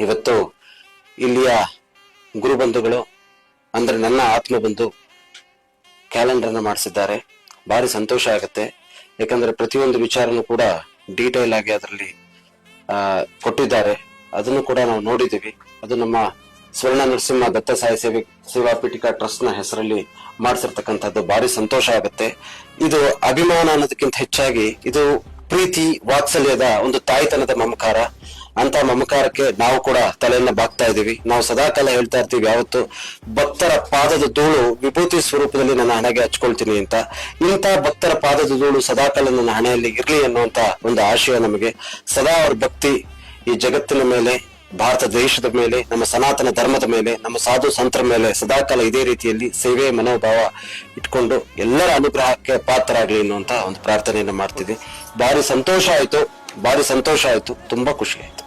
ಇವತ್ತು ಇಲ್ಲಿಯ ಗುರುಬಂಧುಗಳು ಅಂದ್ರೆ ನನ್ನ ಆತ್ಮಬಂಧು ಕ್ಯಾಲೆಂಡರ್ ಅನ್ನ ಮಾಡಿಸಿದ್ದಾರೆ. ಭಾರಿ ಸಂತೋಷ ಆಗುತ್ತೆ. ಯಾಕಂದ್ರೆ ಪ್ರತಿಯೊಂದು ವಿಚಾರನೂ ಕೂಡ ಡೀಟೇಲ್ ಆಗಿ ಅದರಲ್ಲಿ ಕೊಟ್ಟಿದ್ದಾರೆ. ಅದನ್ನು ಕೂಡ ನಾವು ನೋಡಿದೀವಿ. ಅದು ನಮ್ಮ ಸ್ವರ್ಣ ನರಸಿಂಹ ದತ್ತ ಸಾಯಿ ಸೇವಾ ಪೀಠಿಕಾ ಟ್ರಸ್ಟ್ ನ ಹೆಸರಲ್ಲಿ ಮಾಡಿಸಿರ್ತಕ್ಕಂಥದ್ದು. ಭಾರಿ ಸಂತೋಷ ಆಗುತ್ತೆ. ಇದು ಅಭಿಮಾನ ಅನ್ನೋದಕ್ಕಿಂತ ಹೆಚ್ಚಾಗಿ ಇದು ಪ್ರೀತಿ ವಾತ್ಸಲ್ಯದ ಒಂದು ತಾಯ್ತನದ ಮಮಕಾರ. ಅಂತ ಮಮಕಾರಕ್ಕೆ ನಾವು ಕೂಡ ತಲೆಯನ್ನ ಬಾಗ್ತಾ ಇದೀವಿ. ನಾವು ಸದಾಕಾಲ ಹೇಳ್ತಾ ಇರ್ತೀವಿ, ಯಾವತ್ತು ಭಕ್ತರ ಪಾದದ ಧೂಳು ವಿಭೂತಿ ಸ್ವರೂಪದಲ್ಲಿ ನನ್ನ ಹಣೆಗೆ ಹಚ್ಕೊಳ್ತೀನಿ ಅಂತ. ಇಂಥ ಭಕ್ತರ ಪಾದದ ಧೂಳು ಸದಾಕಾಲ ನನ್ನ ಹಣೆಯಲ್ಲಿ ಇರ್ಲಿ ಅನ್ನುವಂತ ಒಂದು ಆಶಯ ನಮಗೆ. ಸದಾ ಅವ್ರ ಭಕ್ತಿ ಈ ಜಗತ್ತಿನ ಮೇಲೆ, ಭಾರತ ದೇಶದ ಮೇಲೆ, ನಮ್ಮ ಸನಾತನ ಧರ್ಮದ ಮೇಲೆ, ನಮ್ಮ ಸಾಧು ಸಂತರ ಮೇಲೆ ಸದಾಕಾಲ ಇದೇ ರೀತಿಯಲ್ಲಿ ಸೇವೆ ಮನೋಭಾವ ಇಟ್ಕೊಂಡು ಎಲ್ಲರ ಅನುಗ್ರಹಕ್ಕೆ ಪಾತ್ರರಾಗ್ಲಿ ಅನ್ನುವಂತ ಒಂದು ಪ್ರಾರ್ಥನೆಯನ್ನ ಮಾಡ್ತಿದ್ವಿ. ಭಾರಿ ಸಂತೋಷ ಆಯ್ತು. ತುಂಬಾ ಖುಷಿ ಆಯ್ತು.